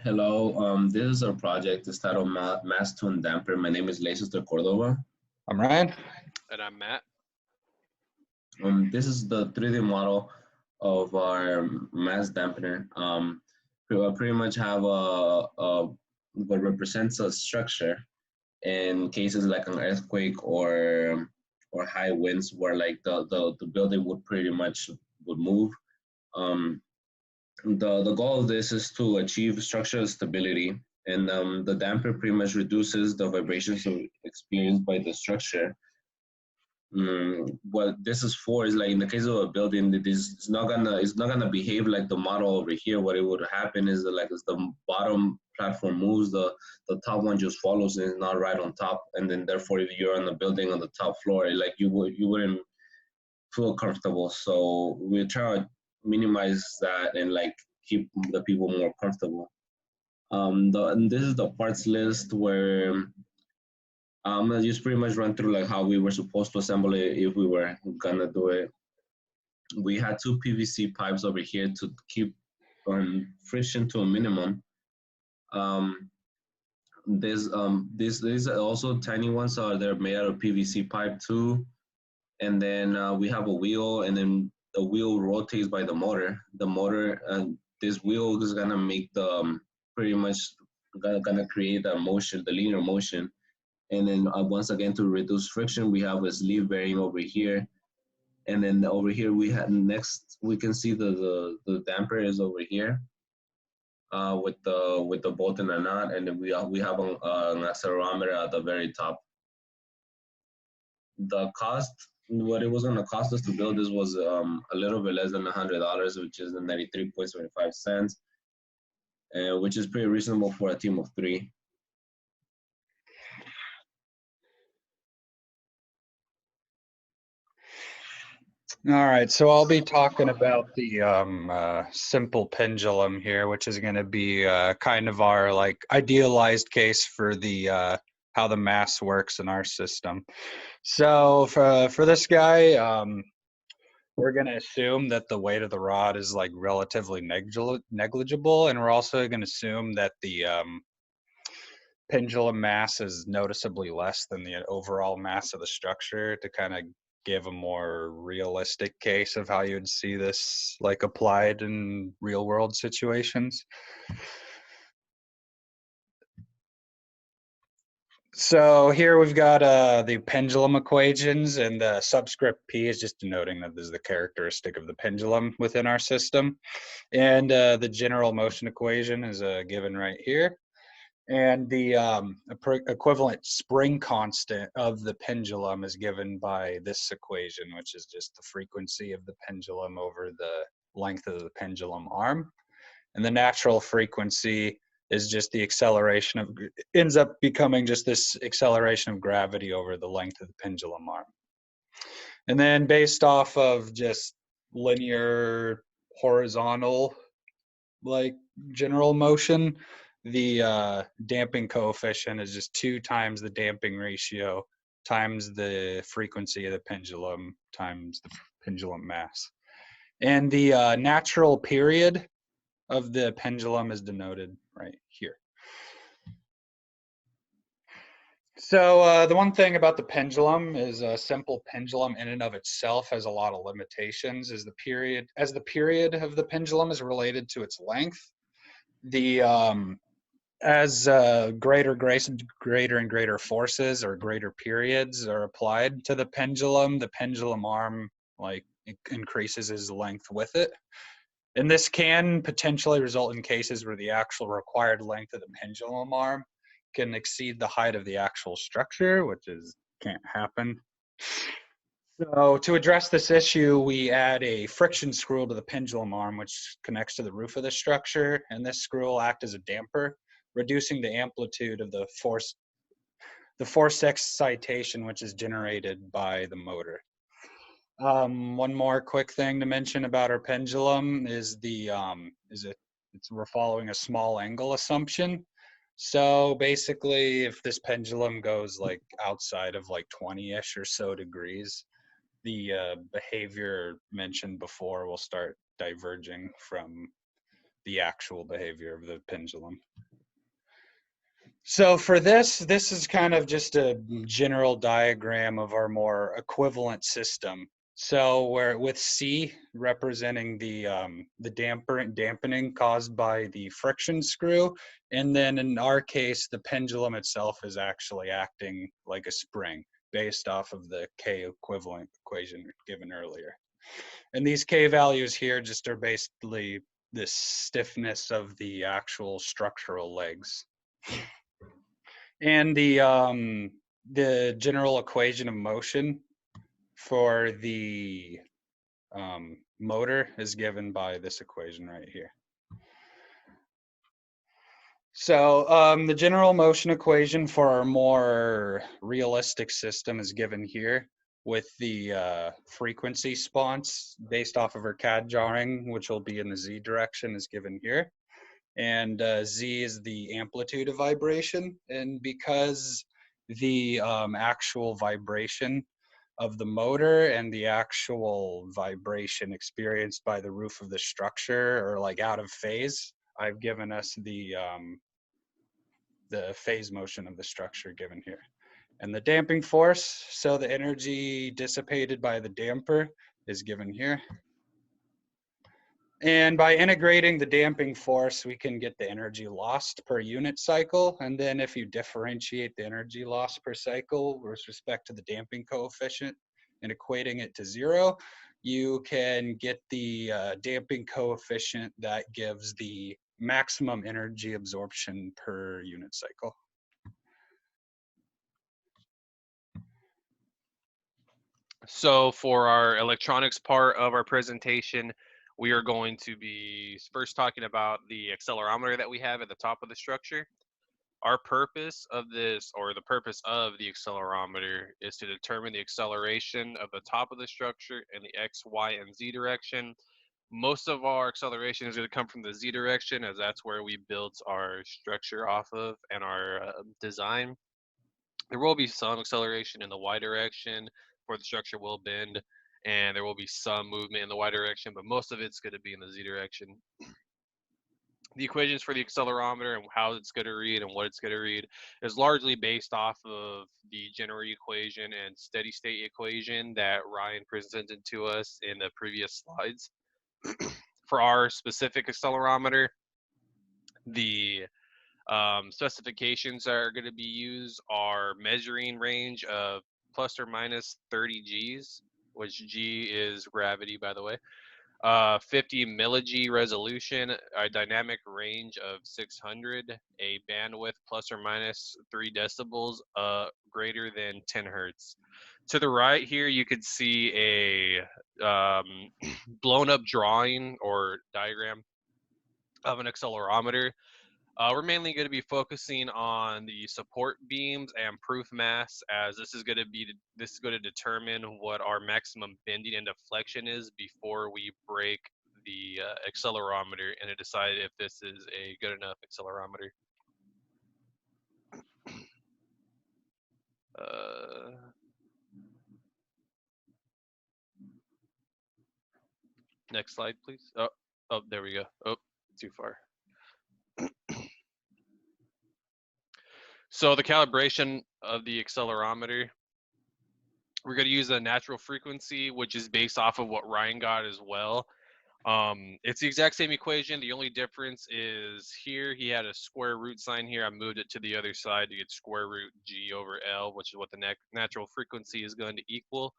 Hello, this is our project. It's titled Mass Tune Damper. My name is Leicester Cordova. I'm Ryan. And I'm Matt. This is the 3D model of our mass dampener. Pretty much have a what represents a structure in cases like an earthquake or high winds where like the building would pretty much would move. Um, the goal of this is to achieve structural stability, and the damper pretty much reduces the vibrations experienced by the structure. What this is for is like in the case of a building, it is it's not gonna behave like the model over here. What it would happen is that like as the bottom platform moves, the top one just follows and is not right on top, and then therefore if you're on the building on the top floor, like you wouldn't feel comfortable. So we try to minimize that and like keep the people more comfortable. And this is the parts list where I'm gonna just pretty much run through like how we were supposed to assemble it if we were gonna do it. We had two PVC pipes over here to keep friction to a minimum. Um, these are also tiny ones, so they're made out of PVC pipe too. And then we have a wheel, and then the wheel rotates by the motor. The motor, this wheel is gonna make the pretty much gonna create the motion, the linear motion. And then once again, to reduce friction, we have a sleeve bearing over here. And then over here, we have next, we can see the damper is over here with the bolt and the knot. And then we have an accelerometer at the very top. The cost, what it was going to cost us to build this was a little bit less than $100, which is the 93.75 cents, which is pretty reasonable for a team of three. All right, so I'll be talking about the simple pendulum here, which is going to be kind of our like idealized case for the how the mass works in our system. So for this guy, we're going to assume that the weight of the rod is like relatively negligible, and we're also going to assume that the pendulum mass is noticeably less than the overall mass of the structure to kind of give a more realistic case of how you'd see this like applied in real world situations. So here we've got the pendulum equations, and the subscript P is just denoting that this is the characteristic of the pendulum within our system. And the general motion equation is given right here. And the equivalent spring constant of the pendulum is given by this equation, which is just the frequency of the pendulum over the length of the pendulum arm. And the natural frequency is just the acceleration of, ends up becoming just this acceleration of gravity over the length of the pendulum arm. And then based off of just linear horizontal like general motion, the damping coefficient is just 2 times the damping ratio times the frequency of the pendulum times the pendulum mass. And the natural period of the pendulum is denoted right here. So the one thing about the pendulum is a simple pendulum in and of itself has a lot of limitations. As the period of the pendulum is related to its length, the as greater and greater forces or greater periods are applied to the pendulum arm like increases its length with it. And this can potentially result in cases where the actual required length of the pendulum arm can exceed the height of the actual structure, which can't happen. So to address this issue, we add a friction screw to the pendulum arm, which connects to the roof of the structure, and this screw will act as a damper, reducing the amplitude of the force excitation, which is generated by the motor. One more quick thing to mention about our pendulum is we're following a small angle assumption. So basically, if this pendulum goes like outside of like 20-ish or so degrees, the behavior mentioned before will start diverging from the actual behavior of the pendulum. So for this is kind of just a general diagram of our more equivalent system. So where with C representing the dampening caused by the friction screw, and then in our case, the pendulum itself is actually acting like a spring based off of the K equivalent equation given earlier. And these K values here just are basically the stiffness of the actual structural legs. And the general equation of motion for the motor is given by this equation right here. So the general motion equation for our more realistic system is given here with the frequency response based off of our CAD drawing, which will be in the Z direction, is given here. And Z is the amplitude of vibration. And because the actual vibration of the motor and the actual vibration experienced by the roof of the structure are like out of phase, I've given us the phase motion of the structure given here. And the damping force, so the energy dissipated by the damper is given here. And by integrating the damping force, we can get the energy lost per unit cycle. And then if you differentiate the energy loss per cycle with respect to the damping coefficient and equating it to 0, you can get the damping coefficient that gives the maximum energy absorption per unit cycle. So for our electronics part of our presentation, we are going to be first talking about the accelerometer that we have at the top of the structure. Our purpose of this, or the purpose of the accelerometer, is to determine the acceleration of the top of the structure in the X, Y, and Z direction. Most of our acceleration is going to come from the Z direction, as that's where we built our structure off of and our design. There will be some acceleration in the Y direction, for the structure will bend, and there will be some movement in the Y direction, but most of it's going to be in the Z direction. The equations for the accelerometer and how it's going to read and what it's going to read is largely based off of the general equation and steady state equation that Ryan presented to us in the previous slides. For our specific accelerometer, the specifications that are going to be used are measuring range of plus or minus 30 Gs, which G is gravity, by the way. 50 millig resolution, a dynamic range of 600, a bandwidth plus or minus 3 decibels, greater than 10 hertz. To the right here, you could see a blown up drawing or diagram of an accelerometer. We're mainly going to be focusing on the support beams and proof mass, as this is going to determine what our maximum bending and deflection is before we break the accelerometer and to decide if this is a good enough accelerometer. Next slide, please. Oh, there we go. Oh, too far. So the calibration of the accelerometer, we're going to use a natural frequency, which is based off of what Ryan got as well. It's the exact same equation. The only difference is here he had a square root sign here. I moved it to the other side to get square root G over L, which is what the natural frequency is going to equal.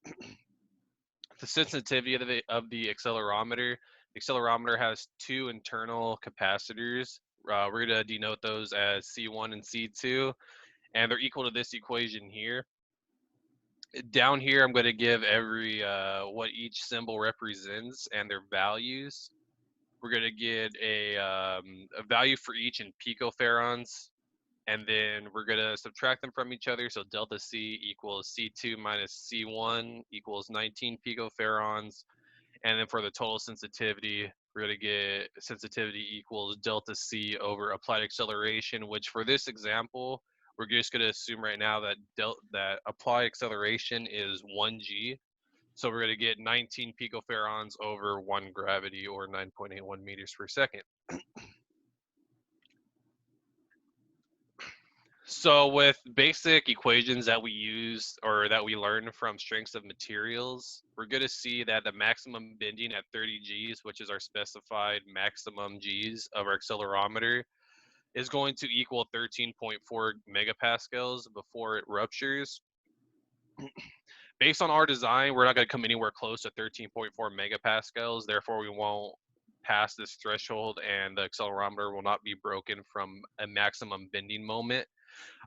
The sensitivity of the accelerometer. The accelerometer has 2 internal capacitors. We're going to denote those as C1 and C2, and they're equal to this equation here. Down here, I'm going to give every what each symbol represents and their values. We're going to get a value for each in picofarads, and then we're going to subtract them from each other. So delta C equals C2 minus C1 equals 19 picofarads. And then for the total sensitivity, we're going to get sensitivity equals delta C over applied acceleration, which for this example, we're just going to assume right now that that applied acceleration is 1 G. So we're going to get 19 picofarons over 1 gravity, or 9.81 meters per second. So with basic equations that we use or that we learn from strengths of materials, we're going to see that the maximum bending at 30 Gs, which is our specified maximum Gs of our accelerometer, is going to equal 13.4 megapascals before it ruptures. Based on our design, we're not going to come anywhere close to 13.4 megapascals. Therefore, we won't pass this threshold, and the accelerometer will not be broken from a maximum bending moment.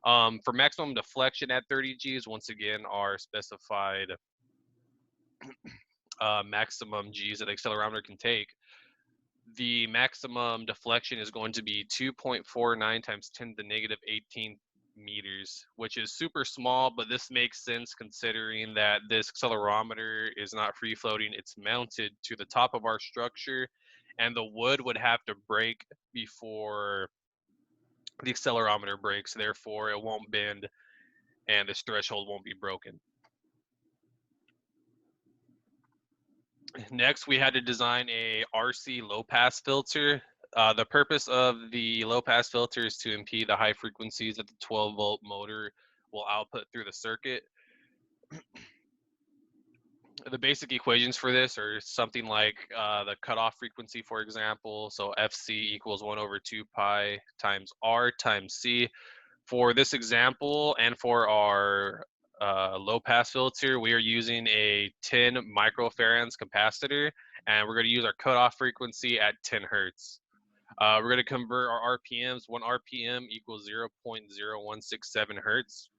For maximum deflection at 30 Gs, once again, our specified maximum Gs that the accelerometer can take, the maximum deflection is going to be 2.49 times 10 to the negative 18 meters, which is super small, but this makes sense considering that this accelerometer is not free floating. It's mounted to the top of our structure, and the wood would have to break before the accelerometer breaks. Therefore, it won't bend and this threshold won't be broken. Next, we had to design a RC low pass filter. The purpose of the low pass filter is to impede the high frequencies that the 12-volt motor will output through the circuit. The basic equations for this are something like the cutoff frequency, for example. So FC equals 1 over 2 pi times R times C. For this example and for our low pass filter, we are using a 10 microfarads capacitor, and we're going to use our cutoff frequency at 10 hertz. We're going to convert our RPMs. 1 RPM equals 0.0167 hertz.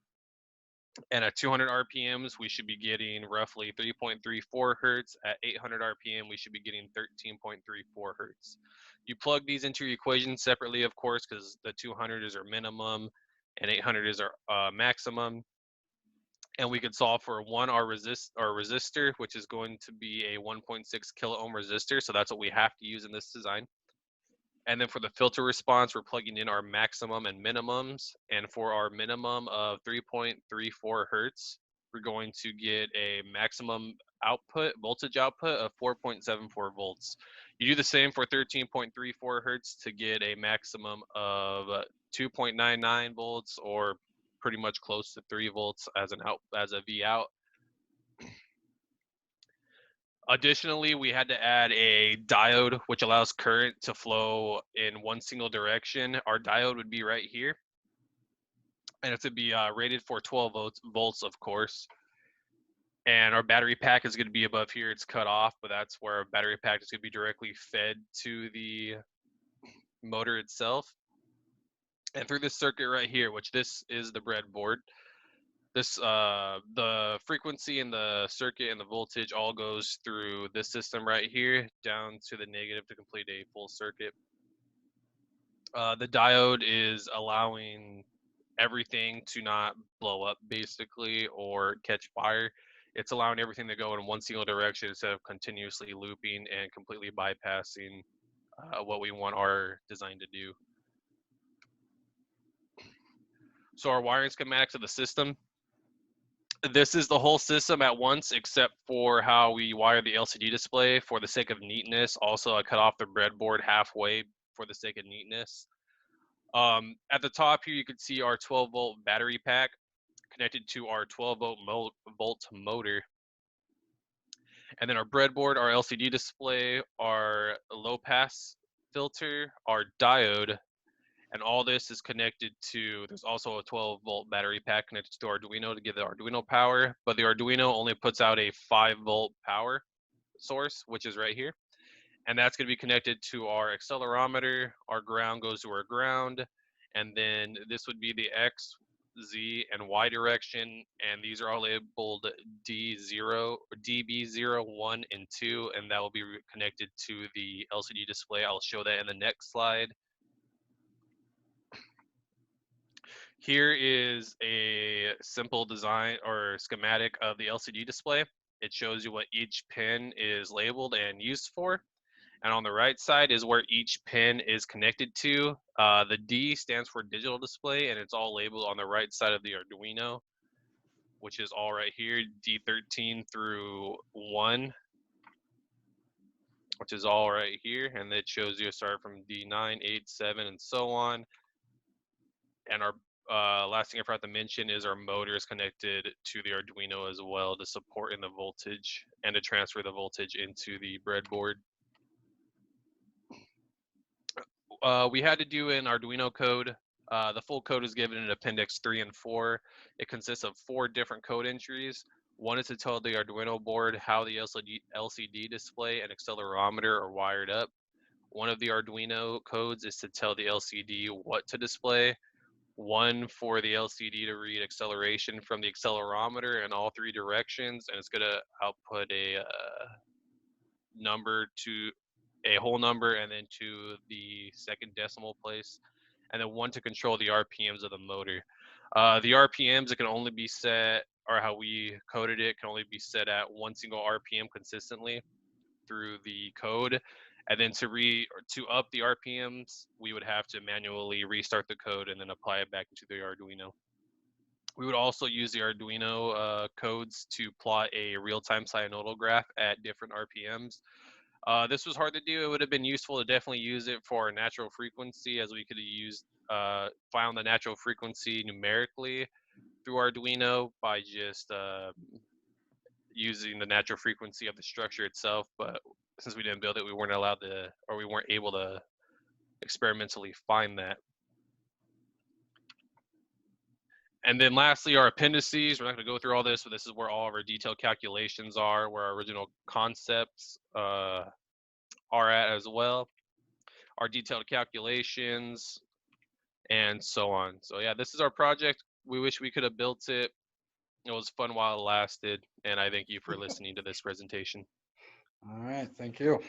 And at 200 RPMs, we should be getting roughly 3.34 hertz. At 800 RPM, we should be getting 13.34 hertz. You plug these into your equation separately, of course, because the 200 is our minimum and 800 is our maximum. And we could solve for our resistor, which is going to be a 1.6 kilo ohm resistor. So that's what we have to use in this design. And then for the filter response, we're plugging in our maximum and minimums. And for our minimum of 3.34 hertz, we're going to get a maximum output, voltage output of 4.74 volts. You do the same for 13.34 hertz to get a maximum of 2.99 volts, or pretty much close to 3 volts as a V out. Additionally, we had to add a diode, which allows current to flow in one single direction. Our diode would be right here, and it's to be rated for 12 volts, of course. And our battery pack is going to be above here. It's cut off, but that's where our battery pack is going to be directly fed to the motor itself. And through this circuit right here, which this is the breadboard, this the frequency and the circuit and the voltage all goes through this system right here down to the negative to complete a full circuit. The diode is allowing everything to not blow up, basically, or catch fire. It's allowing everything to go in one single direction instead of continuously looping and completely bypassing what we want our design to do. So our wiring schematics of the system. This is the whole system at once, except for how we wire the LCD display for the sake of neatness. Also, I cut off the breadboard halfway for the sake of neatness. At the top here, you can see our 12-volt battery pack connected to our 12-volt motor. And then our breadboard, our LCD display, our low-pass filter, our diode, and all this is connected to, there's also a 12-volt battery pack connected to Arduino to give the Arduino power, but the Arduino only puts out a 5-volt power source, which is right here. And that's going to be connected to our accelerometer. Our ground goes to our ground. And then this would be the X, Z, and Y direction. And these are all labeled D0, DB0, 1, and 2. And that will be connected to the LCD display. I'll show that in the next slide. Here is a simple design or schematic of the LCD display. It shows you what each pin is labeled and used for. And on the right side is where each pin is connected to. The D stands for digital display, and it's all labeled on the right side of the Arduino. which is all right here, D13 through 1, which is all right here, and it shows you start from D9, 8, 7, and so on. And our last thing I forgot to mention is our motor is connected to the Arduino as well to support in the voltage and to transfer the voltage into the breadboard. We had to do an Arduino code. The full code is given in Appendix 3 and 4. It consists of 4 different code entries. One is to tell the Arduino board how the LCD display and accelerometer are wired up. One of the Arduino codes is to tell the LCD what to display. One for the LCD to read acceleration from the accelerometer in all 3 directions, and it's going to output a number to a whole number and then to the second decimal place, and then one to control the RPMs of the motor. The RPMs, it can only be set, or how we coded it, can only be set at 1 single RPM consistently through the code. And then to up the RPMs, we would have to manually restart the code and then apply it back into the Arduino. We would also use the Arduino codes to plot a real-time sinodal graph at different RPMs. This was hard to do. It would have been useful to definitely use it for natural frequency, as we could have used found the natural frequency numerically through Arduino by just using the natural frequency of the structure itself. But since we didn't build it, we weren't allowed to, or we weren't able to experimentally find that. And then lastly, our appendices. We're not going to go through all this, but this is where all of our detailed calculations are, where our original concepts are at as well. Our detailed calculations and so on. So yeah, this is our project. We wish we could have built it. It was fun while it lasted, and I thank you for listening to this presentation. All right, thank you.